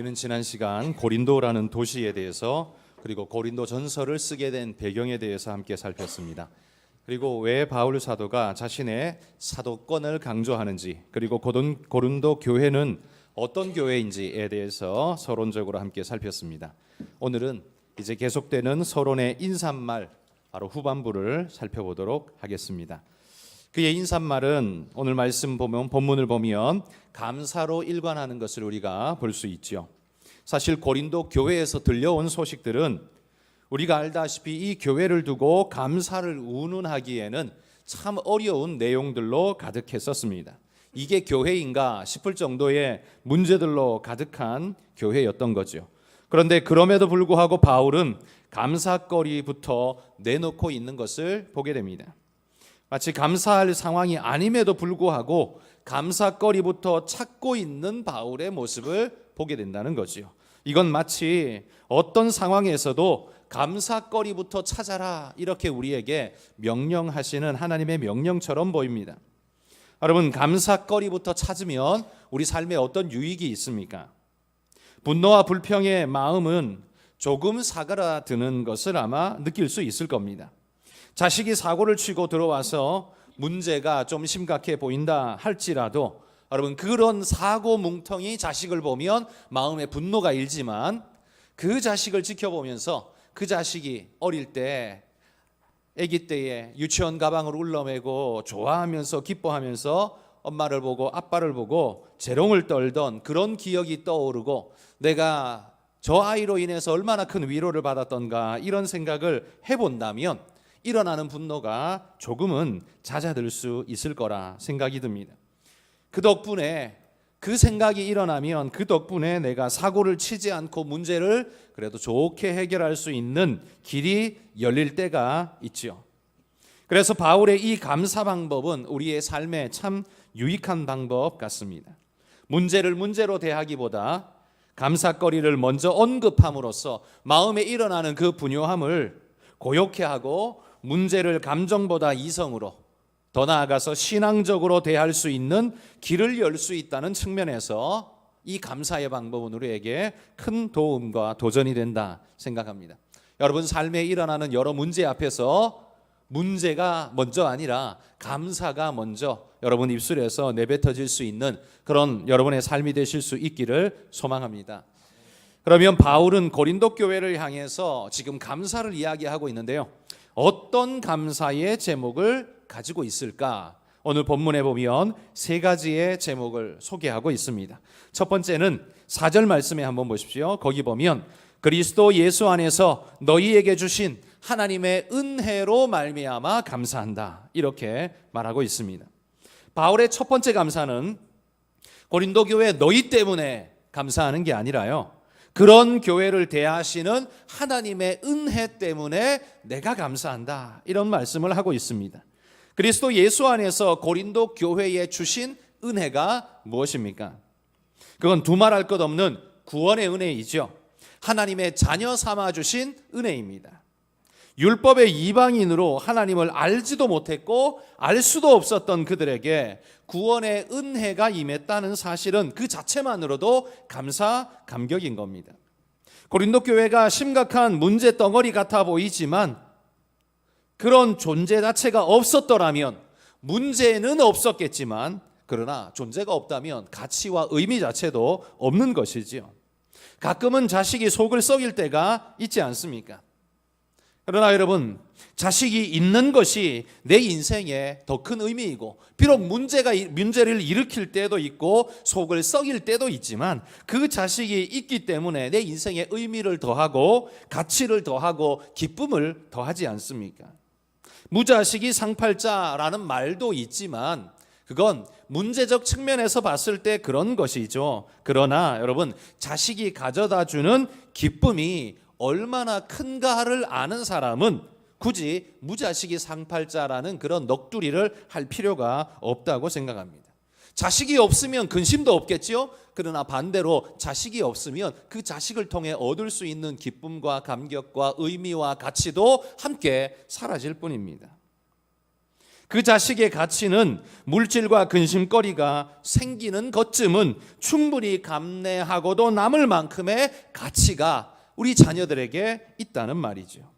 우리는 지난 시간 고린도라는 도시에 대해서 그리고 고린도 전서를 쓰게 된 배경에 대해서 함께 살폈습니다. 그리고 왜 바울 사도가 자신의 사도권을 강조하는지, 그리고 고린도 교회는 어떤 교회인지에 대해서 서론적으로 함께 살폈습니다. 오늘은 이제 계속되는 서론의 인사말, 바로 후반부를 살펴보도록 하겠습니다. 그의 인사말은 오늘 본문을 보면 감사로 일관하는 것을 우리가 볼 수 있죠. 사실 고린도 교회에서 들려온 소식들은 우리가 알다시피 이 교회를 두고 감사를 운운하기에는 참 어려운 내용들로 가득했었습니다. 이게 교회인가 싶을 정도의 문제들로 가득한 교회였던 거죠. 그런데 그럼에도 불구하고 바울은 감사거리부터 내놓고 있는 것을 보게 됩니다. 마치 감사할 상황이 아님에도 불구하고 감사거리부터 찾고 있는 바울의 모습을 보게 된다는 거죠. 이건 마치 어떤 상황에서도 감사거리부터 찾아라, 이렇게 우리에게 명령하시는 하나님의 명령처럼 보입니다. 여러분, 감사거리부터 찾으면 우리 삶에 어떤 유익이 있습니까? 분노와 불평의 마음은 조금 사그라드는 것을 아마 느낄 수 있을 겁니다. 자식이 사고를 치고 들어와서 문제가 좀 심각해 보인다 할지라도 여러분, 그런 사고 뭉텅이 자식을 보면 마음에 분노가 일지만 그 자식을 지켜보면서 그 자식이 어릴 때, 아기 때에 유치원 가방을 울러매고 좋아하면서 기뻐하면서 엄마를 보고 아빠를 보고 재롱을 떨던 그런 기억이 떠오르고 내가 저 아이로 인해서 얼마나 큰 위로를 받았던가, 이런 생각을 해본다면 일어나는 분노가 조금은 잦아들 수 있을 거라 생각이 듭니다. 그 덕분에, 그 생각이 일어나면 그 덕분에 내가 사고를 치지 않고 문제를 그래도 좋게 해결할 수 있는 길이 열릴 때가 있죠. 그래서 바울의 이 감사 방법은 우리의 삶에 참 유익한 방법 같습니다. 문제를 문제로 대하기보다 감사거리를 먼저 언급함으로써 마음에 일어나는 그 분요함을 고요케 하고 문제를 감정보다 이성으로, 더 나아가서 신앙적으로 대할 수 있는 길을 열 수 있다는 측면에서 이 감사의 방법은 우리에게 큰 도움과 도전이 된다 생각합니다. 여러분, 삶에 일어나는 여러 문제 앞에서 문제가 먼저 아니라 감사가 먼저 여러분 입술에서 내뱉어질 수 있는 그런 여러분의 삶이 되실 수 있기를 소망합니다. 그러면 바울은 고린도 교회를 향해서 지금 감사를 이야기하고 있는데요, 어떤 감사의 제목을 가지고 있을까? 오늘 본문에 보면 세 가지의 제목을 소개하고 있습니다. 첫 번째는 4절 말씀에 한번 보십시오. 거기 보면 그리스도 예수 안에서 너희에게 주신 하나님의 은혜로 말미암아 감사한다, 이렇게 말하고 있습니다. 바울의 첫 번째 감사는 고린도 교회 너희 때문에 감사하는 게 아니라요, 그런 교회를 대하시는 하나님의 은혜 때문에 내가 감사한다, 이런 말씀을 하고 있습니다. 그리스도 예수 안에서 고린도 교회에 주신 은혜가 무엇입니까? 그건 두말할 것 없는 구원의 은혜이죠. 하나님의 자녀 삼아 주신 은혜입니다. 율법의 이방인으로 하나님을 알지도 못했고 알 수도 없었던 그들에게 구원의 은혜가 임했다는 사실은 그 자체만으로도 감격인 겁니다. 고린도 교회가 심각한 문제 덩어리 같아 보이지만 그런 존재 자체가 없었더라면, 문제는 없었겠지만 그러나 존재가 없다면 가치와 의미 자체도 없는 것이지요. 가끔은 자식이 속을 썩일 때가 있지 않습니까? 그러나 여러분, 자식이 있는 것이 내 인생에 더 큰 의미이고, 비록 문제를 일으킬 때도 있고 속을 썩일 때도 있지만 그 자식이 있기 때문에 내 인생에 의미를 더하고 가치를 더하고 기쁨을 더하지 않습니까? 무자식이 상팔자라는 말도 있지만 그건 문제적 측면에서 봤을 때 그런 것이죠. 그러나 여러분, 자식이 가져다 주는 기쁨이 얼마나 큰가를 아는 사람은 굳이 무자식이 상팔자라는 그런 넋두리를 할 필요가 없다고 생각합니다. 자식이 없으면 근심도 없겠지요. 그러나 반대로 자식이 없으면 그 자식을 통해 얻을 수 있는 기쁨과 감격과 의미와 가치도 함께 사라질 뿐입니다. 그 자식의 가치는 물질과 근심거리가 생기는 것쯤은 충분히 감내하고도 남을 만큼의 가치가 우리 자녀들에게 있다는 말이죠.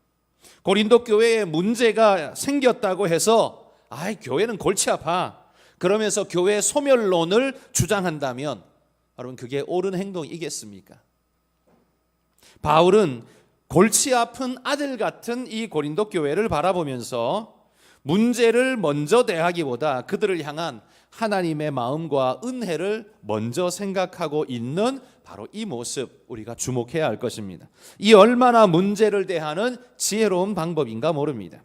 고린도 교회에 문제가 생겼다고 해서 교회는 골치 아파, 그러면서 교회 소멸론을 주장한다면 여러분, 그게 옳은 행동이겠습니까? 바울은 골치 아픈 아들 같은 이 고린도 교회를 바라보면서 문제를 먼저 대하기보다 그들을 향한 하나님의 마음과 은혜를 먼저 생각하고 있는 바로 이 모습, 우리가 주목해야 할 것입니다. 이 얼마나 문제를 대하는 지혜로운 방법인가 모릅니다.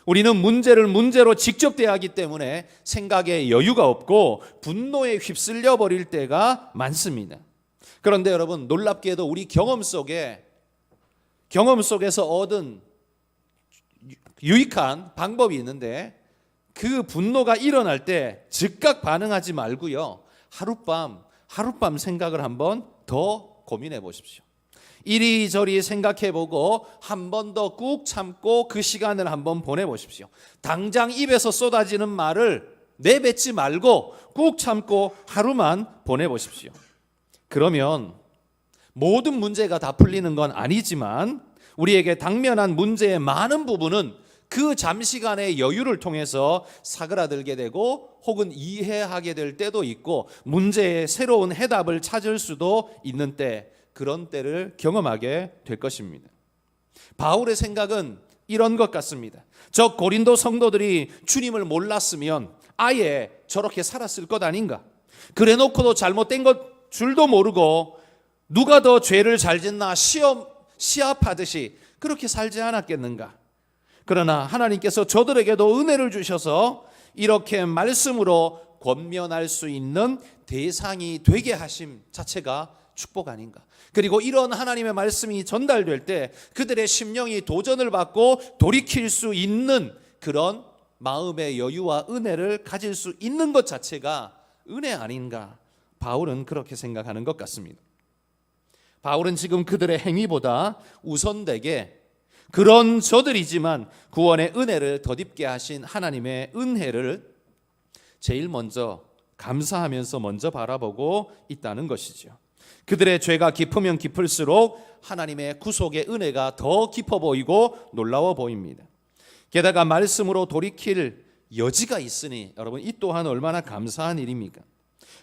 우리는 문제를 문제로 직접 대하기 때문에 생각에 여유가 없고 분노에 휩쓸려 버릴 때가 많습니다. 그런데 여러분, 놀랍게도 우리 경험 속에서 얻은 유익한 방법이 있는데, 그 분노가 일어날 때 즉각 반응하지 말고요, 하룻밤 생각을 한번 더 고민해 보십시오. 이리저리 생각해보고 한 번 더 꾹 참고 그 시간을 한번 보내보십시오. 당장 입에서 쏟아지는 말을 내뱉지 말고 꾹 참고 하루만 보내보십시오. 그러면 모든 문제가 다 풀리는 건 아니지만 우리에게 당면한 문제의 많은 부분은 그 잠시간의 여유를 통해서 사그라들게 되고 혹은 이해하게 될 때도 있고 문제의 새로운 해답을 찾을 수도 있는 때, 그런 때를 경험하게 될 것입니다. 바울의 생각은 이런 것 같습니다. 저 고린도 성도들이 주님을 몰랐으면 아예 저렇게 살았을 것 아닌가? 그래놓고도 잘못된 것 줄도 모르고 누가 더 죄를 잘 짓나 시합하듯이 그렇게 살지 않았겠는가? 그러나 하나님께서 저들에게도 은혜를 주셔서 이렇게 말씀으로 권면할 수 있는 대상이 되게 하심 자체가 축복 아닌가? 그리고 이런 하나님의 말씀이 전달될 때 그들의 심령이 도전을 받고 돌이킬 수 있는 그런 마음의 여유와 은혜를 가질 수 있는 것 자체가 은혜 아닌가? 바울은 그렇게 생각하는 것 같습니다. 바울은 지금 그들의 행위보다 우선되게 그런 저들이지만 구원의 은혜를 덧입게 하신 하나님의 은혜를 제일 먼저 감사하면서 먼저 바라보고 있다는 것이죠. 그들의 죄가 깊으면 깊을수록 하나님의 구속의 은혜가 더 깊어 보이고 놀라워 보입니다. 게다가 말씀으로 돌이킬 여지가 있으니 여러분, 이 또한 얼마나 감사한 일입니까?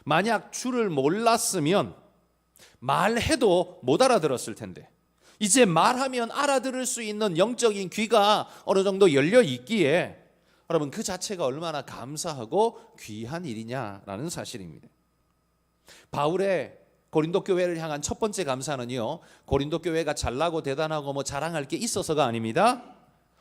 만약 주를 몰랐으면 말해도 못 알아들었을 텐데, 이제 말하면 알아들을 수 있는 영적인 귀가 어느 정도 열려 있기에 여러분, 그 자체가 얼마나 감사하고 귀한 일이냐라는 사실입니다. 바울의 고린도 교회를 향한 첫 번째 감사는요, 고린도 교회가 잘나고 대단하고 자랑할 게 있어서가 아닙니다.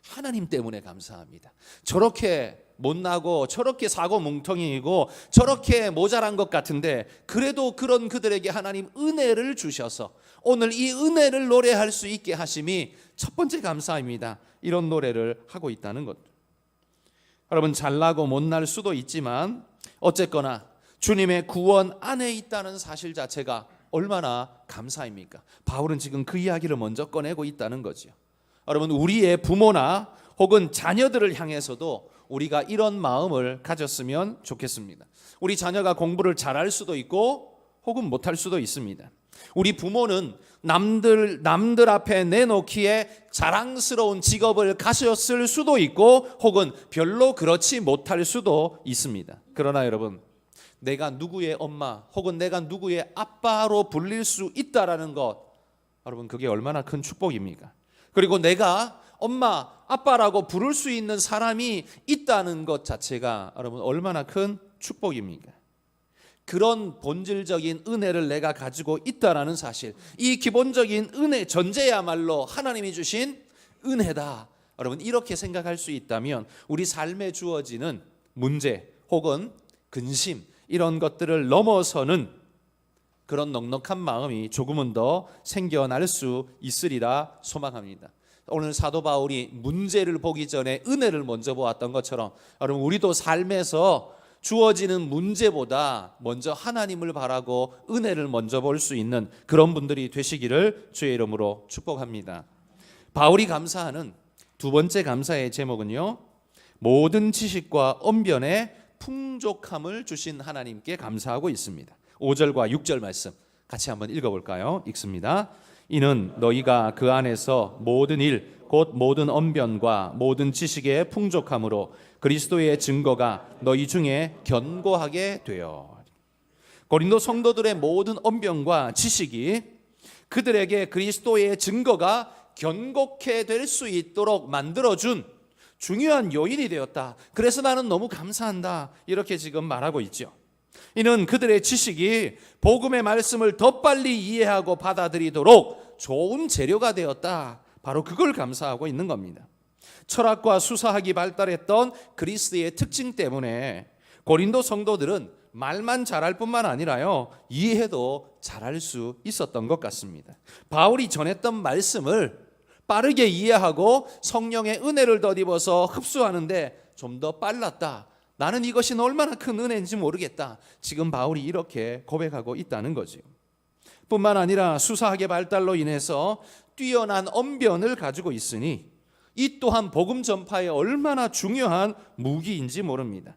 하나님 때문에 감사합니다. 저렇게 못나고 저렇게 사고 뭉텅이고 저렇게 모자란 것 같은데 그래도 그런 그들에게 하나님 은혜를 주셔서 오늘 이 은혜를 노래할 수 있게 하심이 첫 번째 감사입니다. 이런 노래를 하고 있다는 것. 여러분, 잘나고 못날 수도 있지만 어쨌거나 주님의 구원 안에 있다는 사실 자체가 얼마나 감사입니까? 바울은 지금 그 이야기를 먼저 꺼내고 있다는 거죠. 여러분, 우리의 부모나 혹은 자녀들을 향해서도 우리가 이런 마음을 가졌으면 좋겠습니다. 우리 자녀가 공부를 잘할 수도 있고 혹은 못할 수도 있습니다. 우리 부모는 남들 앞에 내놓기에 자랑스러운 직업을 가졌을 수도 있고 혹은 별로 그렇지 못할 수도 있습니다. 그러나 여러분, 내가 누구의 엄마 혹은 내가 누구의 아빠로 불릴 수 있다라는 것, 여러분, 그게 얼마나 큰 축복입니까? 그리고 내가 엄마, 아빠라고 부를 수 있는 사람이 있다는 것 자체가 여러분 얼마나 큰 축복입니까? 그런 본질적인 은혜를 내가 가지고 있다라는 사실, 이 기본적인 은혜 전제야말로 하나님이 주신 은혜다. 여러분, 이렇게 생각할 수 있다면 우리 삶에 주어지는 문제 혹은 근심, 이런 것들을 넘어서는 그런 넉넉한 마음이 조금은 더 생겨날 수 있으리라 소망합니다. 오늘 사도 바울이 문제를 보기 전에 은혜를 먼저 보았던 것처럼 여러분, 우리도 삶에서 주어지는 문제보다 먼저 하나님을 바라고 은혜를 먼저 볼 수 있는 그런 분들이 되시기를 주의 이름으로 축복합니다. 바울이 감사하는 두 번째 감사의 제목은요, 모든 지식과 언변에 풍족함을 주신 하나님께 감사하고 있습니다. 5절과 6절 말씀 같이 한번 읽어볼까요? 읽습니다. 이는 너희가 그 안에서 모든 일 곧 모든 언변과 모든 지식의 풍족함으로 그리스도의 증거가 너희 중에 견고하게 되어. 고린도 성도들의 모든 언변과 지식이 그들에게 그리스도의 증거가 견고케 될 수 있도록 만들어준 중요한 요인이 되었다. 그래서 나는 너무 감사한다. 이렇게 지금 말하고 있죠. 이는 그들의 지식이 복음의 말씀을 더 빨리 이해하고 받아들이도록 좋은 재료가 되었다. 바로 그걸 감사하고 있는 겁니다. 철학과 수사학이 발달했던 그리스의 특징 때문에 고린도 성도들은 말만 잘할 뿐만 아니라요, 이해도 잘할 수 있었던 것 같습니다. 바울이 전했던 말씀을 빠르게 이해하고 성령의 은혜를 덧입어서 흡수하는데 좀 더 빨랐다. 나는 이것이 얼마나 큰 은혜인지 모르겠다. 지금 바울이 이렇게 고백하고 있다는 거죠. 뿐만 아니라 수사학의 발달로 인해서 뛰어난 언변을 가지고 있으니 이 또한 복음 전파에 얼마나 중요한 무기인지 모릅니다.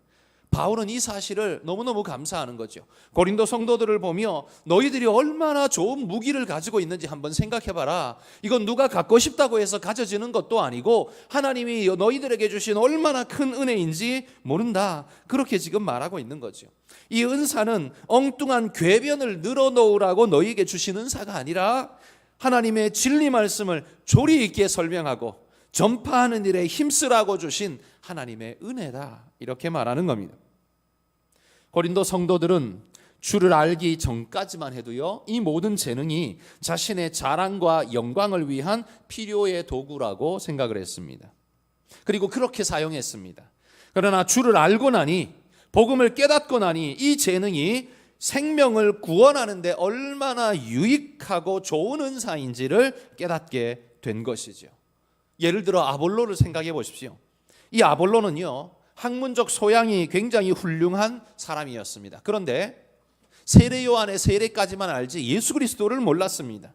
바울은 이 사실을 너무너무 감사하는 거죠. 고린도 성도들을 보며 너희들이 얼마나 좋은 무기를 가지고 있는지 한번 생각해봐라. 이건 누가 갖고 싶다고 해서 가져지는 것도 아니고 하나님이 너희들에게 주신 얼마나 큰 은혜인지 모른다. 그렇게 지금 말하고 있는 거죠. 이 은사는 엉뚱한 궤변을 늘어놓으라고 너희에게 주신 은사가 아니라 하나님의 진리 말씀을 조리 있게 설명하고 전파하는 일에 힘쓰라고 주신 하나님의 은혜다. 이렇게 말하는 겁니다. 고린도 성도들은 주를 알기 전까지만 해도요, 이 모든 재능이 자신의 자랑과 영광을 위한 필요의 도구라고 생각을 했습니다. 그리고 그렇게 사용했습니다. 그러나 주를 알고 나니, 복음을 깨닫고 나니 이 재능이 생명을 구원하는 데 얼마나 유익하고 좋은 은사인지를 깨닫게 된 것이죠. 예를 들어 아볼로를 생각해 보십시오. 이 아볼로는요, 학문적 소양이 굉장히 훌륭한 사람이었습니다. 그런데 세례 요한의 세례까지만 알지 예수 그리스도를 몰랐습니다.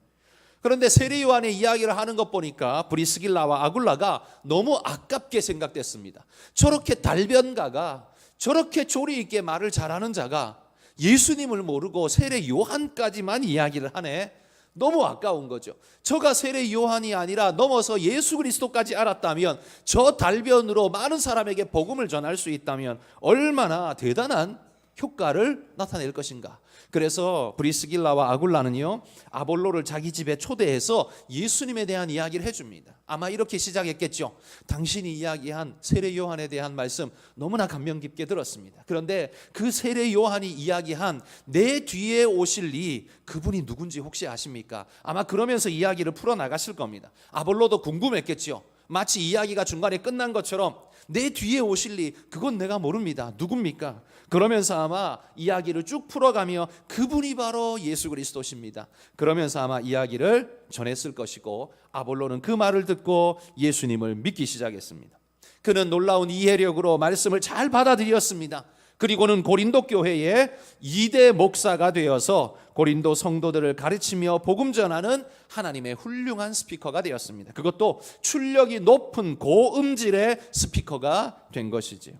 그런데 세례 요한의 이야기를 하는 것 보니까 브리스길라와 아굴라가 너무 아깝게 생각됐습니다. 저렇게 달변가가, 저렇게 조리 있게 말을 잘하는 자가 예수님을 모르고 세례 요한까지만 이야기를 하네. 너무 아까운 거죠. 저가 세례 요한이 아니라 넘어서 예수 그리스도까지 알았다면, 저 달변으로 많은 사람에게 복음을 전할 수 있다면 얼마나 대단한 효과를 나타낼 것인가. 그래서 브리스길라와 아굴라는요, 아볼로를 자기 집에 초대해서 예수님에 대한 이야기를 해줍니다. 아마 이렇게 시작했겠죠. 당신이 이야기한 세례 요한에 대한 말씀 너무나 감명 깊게 들었습니다. 그런데 그 세례 요한이 이야기한 내 뒤에 오실 이, 그분이 누군지 혹시 아십니까? 아마 그러면서 이야기를 풀어나갔을 겁니다. 아볼로도 궁금했겠죠. 마치 이야기가 중간에 끝난 것처럼 내 뒤에 오실 이, 그건 내가 모릅니다. 누굽니까? 그러면서 아마 이야기를 쭉 풀어가며 그분이 바로 예수 그리스도십니다. 그러면서 아마 이야기를 전했을 것이고, 아볼로는 그 말을 듣고 예수님을 믿기 시작했습니다. 그는 놀라운 이해력으로 말씀을 잘 받아들였습니다. 그리고는 고린도 교회의 2대 목사가 되어서 고린도 성도들을 가르치며 복음 전하는 하나님의 훌륭한 스피커가 되었습니다. 그것도 출력이 높은 고음질의 스피커가 된 것이지요.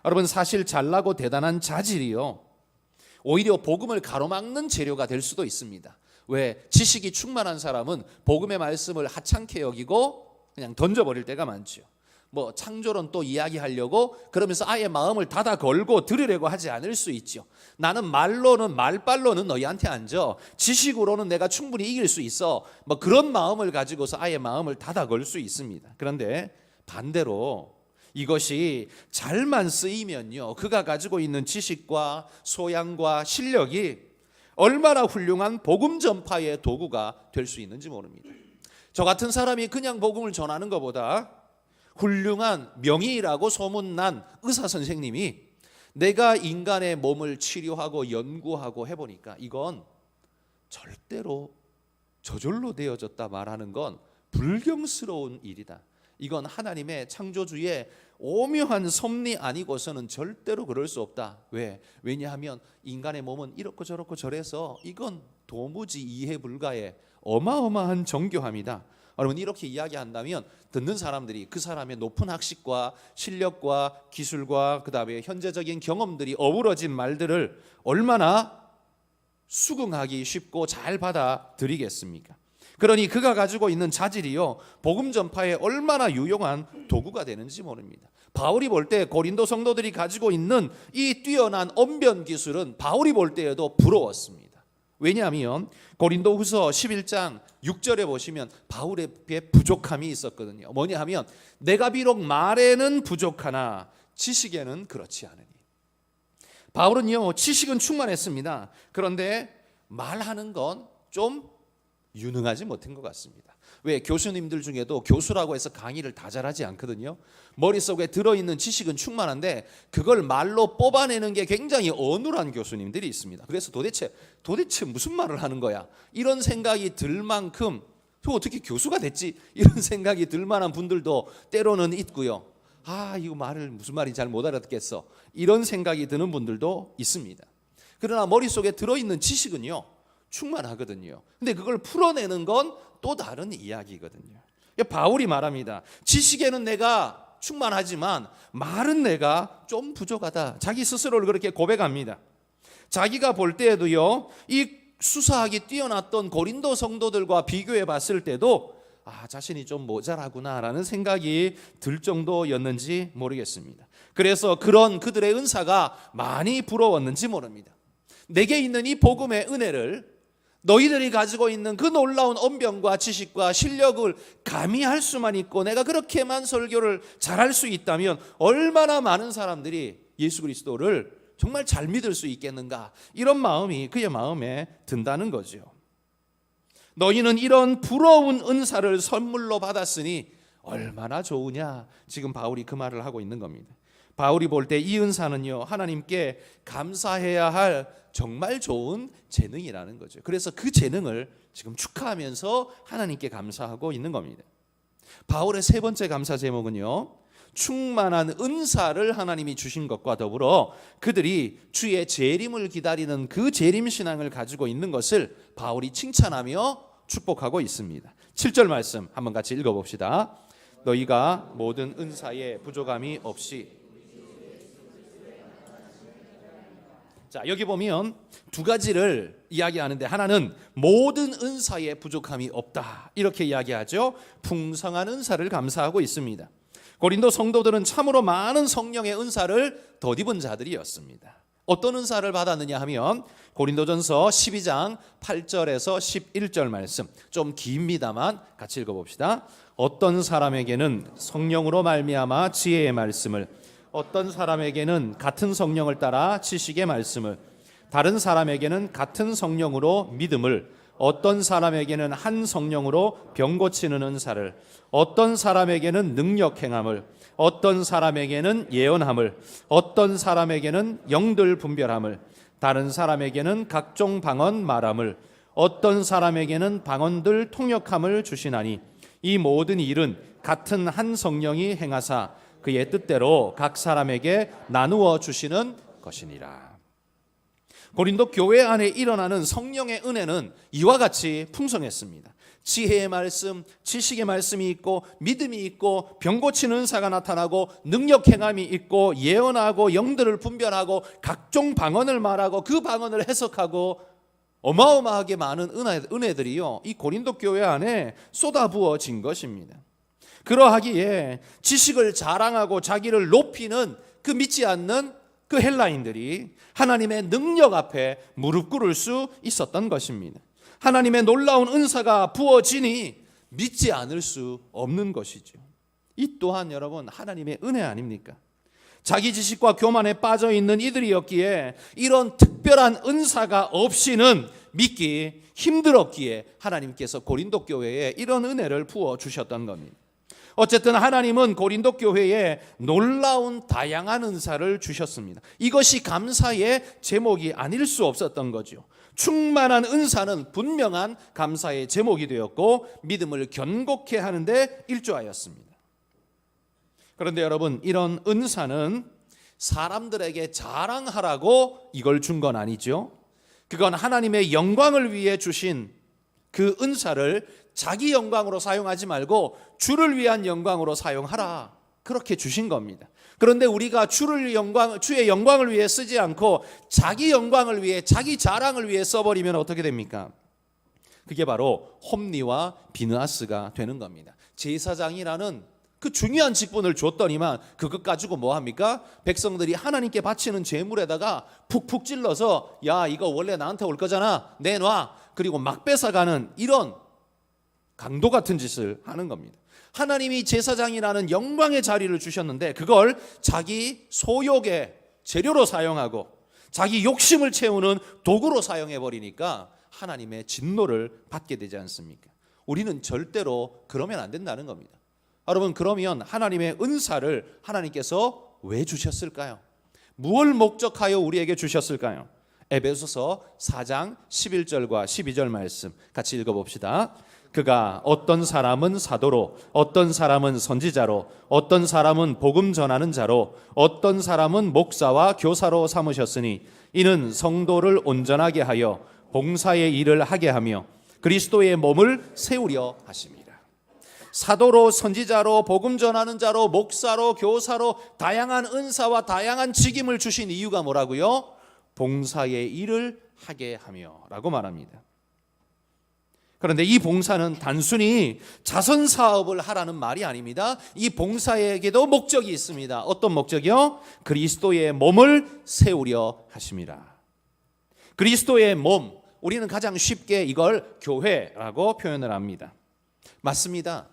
여러분, 사실 잘나고 대단한 자질이요, 오히려 복음을 가로막는 재료가 될 수도 있습니다. 왜? 지식이 충만한 사람은 복음의 말씀을 하찮게 여기고 그냥 던져버릴 때가 많죠. 뭐 창조론 또 이야기하려고 그러면서 아예 마음을 닫아 걸고 들으려고 하지 않을 수 있죠. 나는 말빨로는 너희한테 안 줘. 지식으로는 내가 충분히 이길 수 있어. 뭐 그런 마음을 가지고서 아예 마음을 닫아 걸 수 있습니다. 그런데 반대로 이것이 잘만 쓰이면요, 그가 가지고 있는 지식과 소양과 실력이 얼마나 훌륭한 복음 전파의 도구가 될 수 있는지 모릅니다. 저 같은 사람이 그냥 복음을 전하는 것보다 훌륭한 명의라고 소문난 의사 선생님이 내가 인간의 몸을 치료하고 연구하고 해보니까 이건 절대로 저절로 되어졌다 말하는 건 불경스러운 일이다. 이건 하나님의 창조주의 오묘한 섭리 아니고서는 절대로 그럴 수 없다. 왜? 왜냐하면 인간의 몸은 이렇고 저렇고 저래서 이건 도무지 이해 불가의 어마어마한 정교함이다. 여러분 이렇게 이야기한다면 듣는 사람들이 그 사람의 높은 학식과 실력과 기술과 그다음에 현재적인 경험들이 어우러진 말들을 얼마나 수긍하기 쉽고 잘 받아들이겠습니까? 그러니 그가 가지고 있는 자질이요 복음 전파에 얼마나 유용한 도구가 되는지 모릅니다. 바울이 볼 때 고린도 성도들이 가지고 있는 이 뛰어난 언변 기술은 바울이 볼 때에도 부러웠습니다. 왜냐하면 고린도후서 11장 6절에 보시면 바울에게 부족함이 있었거든요. 뭐냐 하면 내가 비록 말에는 부족하나 지식에는 그렇지 않으니. 바울은요 지식은 충만했습니다. 그런데 말하는 건 좀 유능하지 못한 것 같습니다. 왜? 교수님들 중에도 교수라고 해서 강의를 다 잘하지 않거든요. 머릿속에 들어있는 지식은 충만한데 그걸 말로 뽑아내는 게 굉장히 어눌한 교수님들이 있습니다. 그래서 도대체 무슨 말을 하는 거야? 이런 생각이 들 만큼 저 어떻게 교수가 됐지? 이런 생각이 들 만한 분들도 때로는 있고요. 이거 말을 무슨 말인지 잘 못 알아듣겠어. 이런 생각이 드는 분들도 있습니다. 그러나 머릿속에 들어있는 지식은요 충만하거든요. 근데 그걸 풀어내는 건 또 다른 이야기거든요. 바울이 말합니다. 지식에는 내가 충만하지만 말은 내가 좀 부족하다. 자기 스스로를 그렇게 고백합니다. 자기가 볼 때에도요 이 수사하기 뛰어났던 고린도 성도들과 비교해 봤을 때도 자신이 좀 모자라구나라는 생각이 들 정도였는지 모르겠습니다. 그래서 그런 그들의 은사가 많이 부러웠는지 모릅니다. 내게 있는 이 복음의 은혜를 너희들이 가지고 있는 그 놀라운 언변과 지식과 실력을 가미할 수만 있고 내가 그렇게만 설교를 잘할 수 있다면 얼마나 많은 사람들이 예수 그리스도를 정말 잘 믿을 수 있겠는가, 이런 마음이 그의 마음에 든다는 거죠. 너희는 이런 부러운 은사를 선물로 받았으니 얼마나 좋으냐, 지금 바울이 그 말을 하고 있는 겁니다. 바울이 볼 때 이 은사는요 하나님께 감사해야 할 정말 좋은 재능이라는 거죠. 그래서 그 재능을 지금 축하하면서 하나님께 감사하고 있는 겁니다. 바울의 세 번째 감사 제목은요 충만한 은사를 하나님이 주신 것과 더불어 그들이 주의 재림을 기다리는 그 재림 신앙을 가지고 있는 것을 바울이 칭찬하며 축복하고 있습니다. 7절 말씀 한번 같이 읽어봅시다. 너희가 모든 은사에 부족함이 없이. 자, 여기 보면 두 가지를 이야기하는데 하나는 모든 은사에 부족함이 없다 이렇게 이야기하죠. 풍성한 은사를 감사하고 있습니다. 고린도 성도들은 참으로 많은 성령의 은사를 덧입은 자들이었습니다. 어떤 은사를 받았느냐 하면 고린도전서 12장 8절에서 11절 말씀, 좀 깁니다만 같이 읽어봅시다. 어떤 사람에게는 성령으로 말미암아 지혜의 말씀을, 어떤 사람에게는 같은 성령을 따라 지식의 말씀을, 다른 사람에게는 같은 성령으로 믿음을, 어떤 사람에게는 한 성령으로 병 고치는 은사를, 어떤 사람에게는 능력 행함을, 어떤 사람에게는 예언함을, 어떤 사람에게는 영들 분별함을, 다른 사람에게는 각종 방언 말함을, 어떤 사람에게는 방언들 통역함을 주시나니 이 모든 일은 같은 한 성령이 행하사 그의 뜻대로 각 사람에게 나누어 주시는 것이니라. 고린도 교회 안에 일어나는 성령의 은혜는 이와 같이 풍성했습니다. 지혜의 말씀, 지식의 말씀이 있고 믿음이 있고 병 고치는 은사가 나타나고 능력 행함이 있고 예언하고 영들을 분별하고 각종 방언을 말하고 그 방언을 해석하고 어마어마하게 많은 은혜들이요 이 고린도 교회 안에 쏟아부어진 것입니다. 그러하기에 지식을 자랑하고 자기를 높이는 그 믿지 않는 그 헬라인들이 하나님의 능력 앞에 무릎 꿇을 수 있었던 것입니다. 하나님의 놀라운 은사가 부어지니 믿지 않을 수 없는 것이죠. 이 또한 여러분 하나님의 은혜 아닙니까? 자기 지식과 교만에 빠져 있는 이들이었기에 이런 특별한 은사가 없이는 믿기 힘들었기에 하나님께서 고린도 교회에 이런 은혜를 부어 주셨던 겁니다. 어쨌든 하나님은 고린도 교회에 놀라운 다양한 은사를 주셨습니다. 이것이 감사의 제목이 아닐 수 없었던 거죠. 충만한 은사는 분명한 감사의 제목이 되었고 믿음을 견고케 하는데 일조하였습니다. 그런데 여러분 이런 은사는 사람들에게 자랑하라고 이걸 준 건 아니죠. 그건 하나님의 영광을 위해 주신 그 은사를 자기 영광으로 사용하지 말고 주를 위한 영광으로 사용하라, 그렇게 주신 겁니다. 그런데 우리가 주의 영광을 위해 쓰지 않고 자기 영광을 위해, 자기 자랑을 위해 써버리면 어떻게 됩니까? 그게 바로 홈리와 비느하스가 되는 겁니다. 제사장이라는 그 중요한 직분을 줬더니만 그것 가지고 뭐 합니까? 백성들이 하나님께 바치는 제물에다가 푹푹 찔러서 야, 이거 원래 나한테 올 거잖아, 내놔, 그리고 막 뺏어가는 이런 강도 같은 짓을 하는 겁니다. 하나님이 제사장이라는 영광의 자리를 주셨는데 그걸 자기 소욕의 재료로 사용하고 자기 욕심을 채우는 도구로 사용해버리니까 하나님의 진노를 받게 되지 않습니까? 우리는 절대로 그러면 안 된다는 겁니다. 여러분, 그러면 하나님의 은사를 하나님께서 왜 주셨을까요? 무엇을 목적하여 우리에게 주셨을까요? 에베소서 4장 11절과 12절 말씀 같이 읽어봅시다. 그가 어떤 사람은 사도로, 어떤 사람은 선지자로, 어떤 사람은 복음 전하는 자로, 어떤 사람은 목사와 교사로 삼으셨으니 이는 성도를 온전하게 하여 봉사의 일을 하게 하며 그리스도의 몸을 세우려 하십니다. 사도로, 선지자로, 복음 전하는 자로, 목사로, 교사로 다양한 은사와 다양한 직임을 주신 이유가 뭐라고요? 봉사의 일을 하게 하며 라고 말합니다. 그런데 이 봉사는 단순히 자선 사업을 하라는 말이 아닙니다. 이 봉사에게도 목적이 있습니다. 어떤 목적이요? 그리스도의 몸을 세우려 하십니다. 그리스도의 몸, 우리는 가장 쉽게 이걸 교회라고 표현을 합니다. 맞습니다.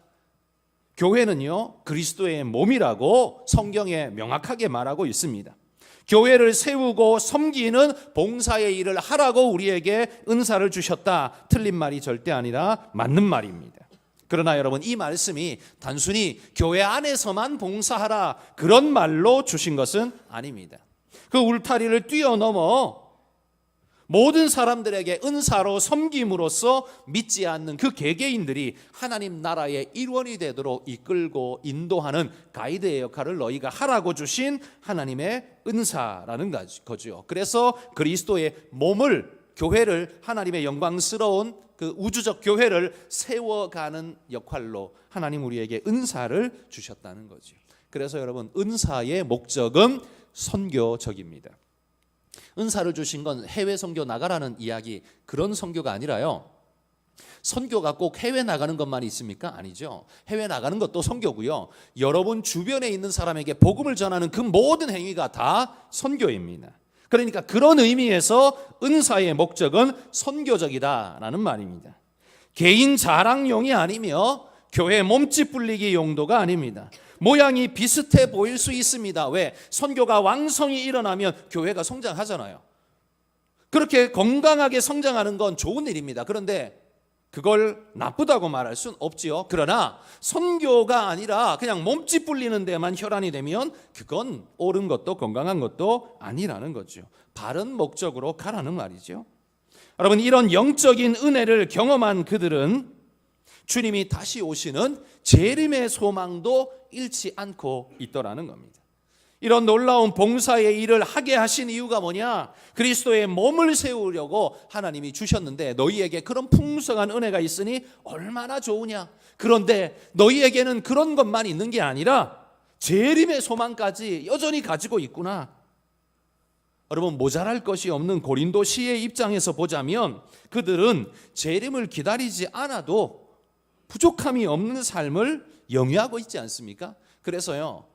교회는요, 그리스도의 몸이라고 성경에 명확하게 말하고 있습니다. 교회를 세우고 섬기는 봉사의 일을 하라고 우리에게 은사를 주셨다. 틀린 말이 절대 아니라 맞는 말입니다. 그러나 여러분, 이 말씀이 단순히 교회 안에서만 봉사하라 그런 말로 주신 것은 아닙니다. 그 울타리를 뛰어넘어 모든 사람들에게 은사로 섬김으로써 믿지 않는 그 개개인들이 하나님 나라의 일원이 되도록 이끌고 인도하는 가이드의 역할을 너희가 하라고 주신 하나님의 은사라는 거죠. 그래서 그리스도의 몸을, 교회를, 하나님의 영광스러운 그 우주적 교회를 세워가는 역할로 하나님 우리에게 은사를 주셨다는 거죠. 그래서 여러분, 은사의 목적은 선교적입니다. 은사를 주신 건 해외 선교 나가라는 이야기, 그런 선교가 아니라요, 선교가 꼭 해외 나가는 것만 있습니까? 아니죠. 해외 나가는 것도 선교고요, 여러분 주변에 있는 사람에게 복음을 전하는 그 모든 행위가 다 선교입니다. 그러니까 그런 의미에서 은사의 목적은 선교적이다라는 말입니다. 개인 자랑용이 아니며 교회 몸집 불리기 용도가 아닙니다. 모양이 비슷해 보일 수 있습니다. 왜? 선교가 왕성히 일어나면 교회가 성장하잖아요. 그렇게 건강하게 성장하는 건 좋은 일입니다. 그런데 그걸 나쁘다고 말할 수는 없지요. 그러나 선교가 아니라 그냥 몸집 불리는 데만 혈안이 되면 그건 옳은 것도 건강한 것도 아니라는 거죠. 바른 목적으로 가라는 말이죠. 여러분, 이런 영적인 은혜를 경험한 그들은 주님이 다시 오시는 재림의 소망도 잃지 않고 있더라는 겁니다. 이런 놀라운 봉사의 일을 하게 하신 이유가 뭐냐? 그리스도의 몸을 세우려고 하나님이 주셨는데 너희에게 그런 풍성한 은혜가 있으니 얼마나 좋으냐? 그런데 너희에게는 그런 것만 있는 게 아니라 재림의 소망까지 여전히 가지고 있구나. 여러분, 모자랄 것이 없는 고린도시의 입장에서 보자면 그들은 재림을 기다리지 않아도 부족함이 없는 삶을 영위하고 있지 않습니까? 그래서요,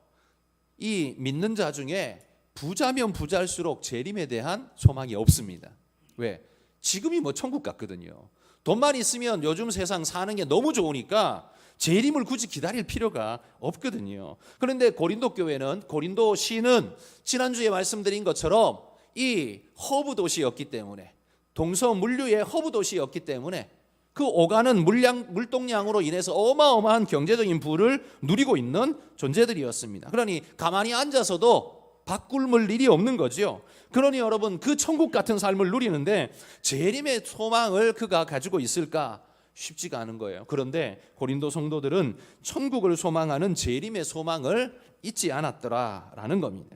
이 믿는 자 중에 부자면 부자일수록 재림에 대한 소망이 없습니다. 왜? 지금이 뭐 천국 같거든요. 돈만 있으면 요즘 세상 사는 게 너무 좋으니까 재림을 굳이 기다릴 필요가 없거든요. 그런데 고린도 교회는, 고린도 시는 지난주에 말씀드린 것처럼 이 허브 도시였기 때문에, 동서물류의 허브 도시였기 때문에 그 오가는 물동량으로 인해서 어마어마한 경제적인 부를 누리고 있는 존재들이었습니다. 그러니 가만히 앉아서도 밥 굶을 일이 없는 거죠. 그러니 여러분, 그 천국 같은 삶을 누리는데 재림의 소망을 그가 가지고 있을까? 쉽지가 않은 거예요. 그런데 고린도 성도들은 천국을 소망하는 재림의 소망을 잊지 않았더라라는 겁니다.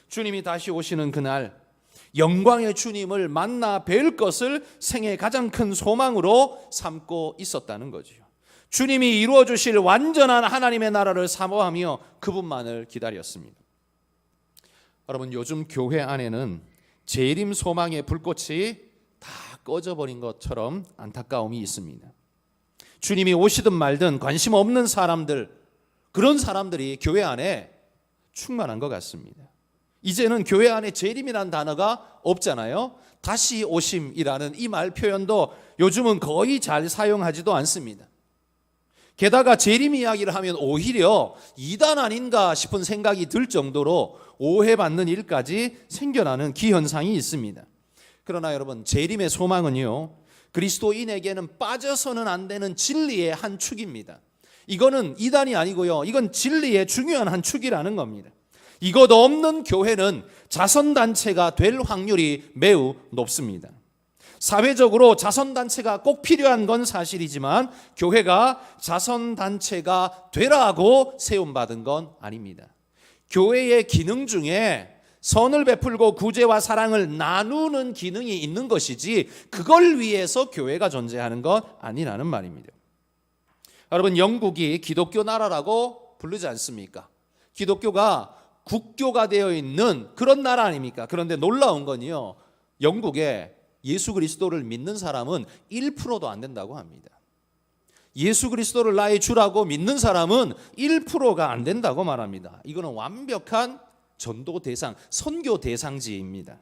주님이 다시 오시는 그날, 영광의 주님을 만나 뵐 것을 생애의 가장 큰 소망으로 삼고 있었다는 거죠. 주님이 이루어 주실 완전한 하나님의 나라를 사모하며 그분만을 기다렸습니다. 여러분, 요즘 교회 안에는 재림 소망의 불꽃이 다 꺼져버린 것처럼 안타까움이 있습니다. 주님이 오시든 말든 관심 없는 사람들, 그런 사람들이 교회 안에 충만한 것 같습니다. 이제는 교회 안에 재림이라는 단어가 없잖아요. 다시 오심이라는 이 말 표현도 요즘은 거의 잘 사용하지도 않습니다. 게다가 재림 이야기를 하면 오히려 이단 아닌가 싶은 생각이 들 정도로 오해받는 일까지 생겨나는 기현상이 있습니다. 그러나 여러분, 재림의 소망은요, 그리스도인에게는 빠져서는 안 되는 진리의 한 축입니다. 이거는 이단이 아니고요, 이건 진리의 중요한 한 축이라는 겁니다. 이것 없는 교회는 자선단체가 될 확률이 매우 높습니다. 사회적으로 자선단체가 꼭 필요한 건 사실이지만 교회가 자선단체가 되라고 세움받은 건 아닙니다. 교회의 기능 중에 선을 베풀고 구제와 사랑을 나누는 기능이 있는 것이지 그걸 위해서 교회가 존재하는 건 아니라는 말입니다. 여러분, 영국이 기독교 나라라고 부르지 않습니까? 기독교가 국교가 되어 있는 그런 나라 아닙니까? 그런데 놀라운 건요, 영국에 예수 그리스도를 믿는 사람은 1%도 안 된다고 합니다. 예수 그리스도를 나의 주라고 믿는 사람은 1%가 안 된다고 말합니다. 이거는 완벽한 전도 대상, 선교 대상지입니다.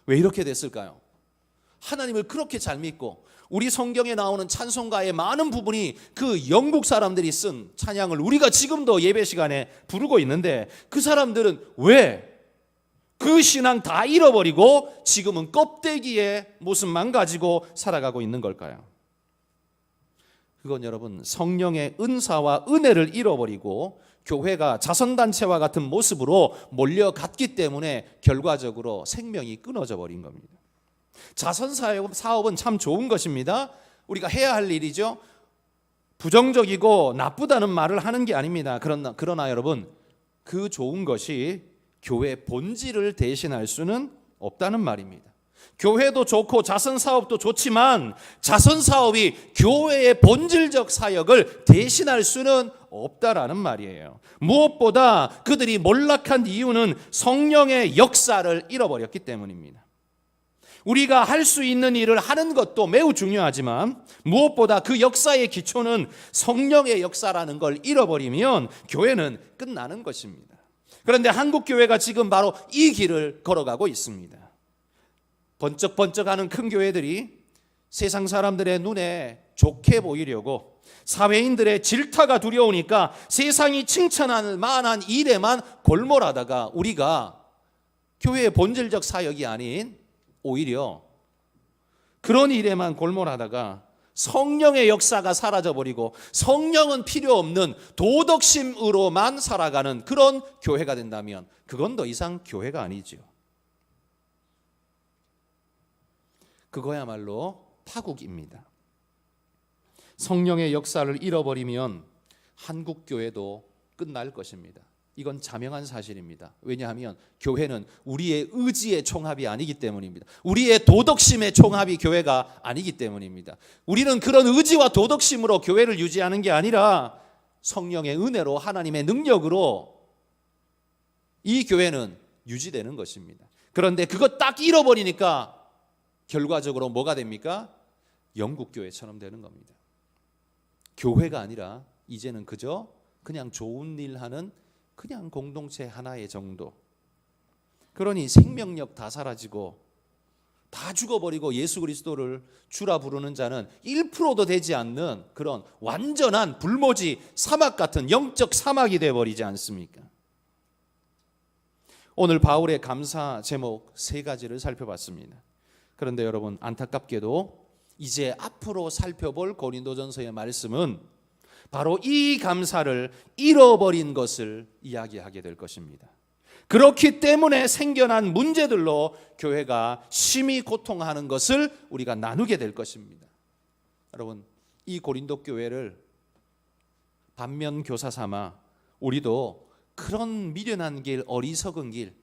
왜 이렇게 됐을까요? 하나님을 그렇게 잘 믿고 우리 성경에 나오는 찬송가의 많은 부분이 그 영국 사람들이 쓴 찬양을 우리가 지금도 예배 시간에 부르고 있는데 그 사람들은 왜 그 신앙 다 잃어버리고 지금은 껍데기의 모습만 가지고 살아가고 있는 걸까요? 그건 여러분, 성령의 은사와 은혜를 잃어버리고 교회가 자선단체와 같은 모습으로 몰려갔기 때문에 결과적으로 생명이 끊어져 버린 겁니다. 자선사업은 참 좋은 것입니다. 우리가 해야 할 일이죠. 부정적이고 나쁘다는 말을 하는 게 아닙니다. 그러나 여러분, 그 좋은 것이 교회의 본질을 대신할 수는 없다는 말입니다. 교회도 좋고 자선사업도 좋지만 자선사업이 교회의 본질적 사역을 대신할 수는 없다라는 말이에요. 무엇보다 그들이 몰락한 이유는 성령의 역사를 잃어버렸기 때문입니다. 우리가 할 수 있는 일을 하는 것도 매우 중요하지만 무엇보다 그 역사의 기초는 성령의 역사라는 걸 잃어버리면 교회는 끝나는 것입니다. 그런데 한국 교회가 지금 바로 이 길을 걸어가고 있습니다. 번쩍번쩍하는 큰 교회들이 세상 사람들의 눈에 좋게 보이려고 사회인들의 질타가 두려우니까 세상이 칭찬할 만한 일에만 골몰하다가 우리가 교회의 본질적 사역이 아닌 오히려 그런 일에만 골몰하다가 성령의 역사가 사라져버리고 성령은 필요 없는 도덕심으로만 살아가는 그런 교회가 된다면 그건 더 이상 교회가 아니죠. 그거야말로 파국입니다. 성령의 역사를 잃어버리면 한국 교회도 끝날 것입니다. 이건 자명한 사실입니다. 왜냐하면 교회는 우리의 의지의 총합이 아니기 때문입니다. 우리의 도덕심의 총합이 교회가 아니기 때문입니다. 우리는 그런 의지와 도덕심으로 교회를 유지하는 게 아니라 성령의 은혜로 하나님의 능력으로 이 교회는 유지되는 것입니다. 그런데 그거 딱 잃어버리니까 결과적으로 뭐가 됩니까? 영국 교회처럼 되는 겁니다. 교회가 아니라 이제는 그냥 좋은 일 하는 그냥 공동체 하나의 정도. 그러니 생명력 다 사라지고 다 죽어버리고 예수 그리스도를 주라 부르는 자는 1%도 되지 않는 그런 완전한 불모지 사막 같은 영적 사막이 되어버리지 않습니까? 오늘 바울의 감사 제목 3가지를 살펴봤습니다. 그런데 여러분, 안타깝게도 이제 앞으로 살펴볼 고린도전서의 말씀은 바로 이 감사를 잃어버린 것을 이야기하게 될 것입니다. 그렇기 때문에 생겨난 문제들로 교회가 심히 고통하는 것을 우리가 나누게 될 것입니다. 여러분, 이 고린도 교회를 반면 교사 삼아 우리도 그런 미련한 길, 어리석은 길,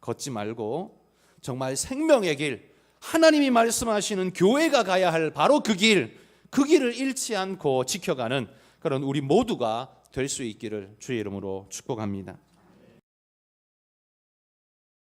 걷지 말고 정말 생명의 길, 하나님이 말씀하시는 교회가 가야 할 바로 그 길을 잃지 않고 지켜가는 그런 우리 모두가 될 수 있기를 주의 이름으로 축복합니다.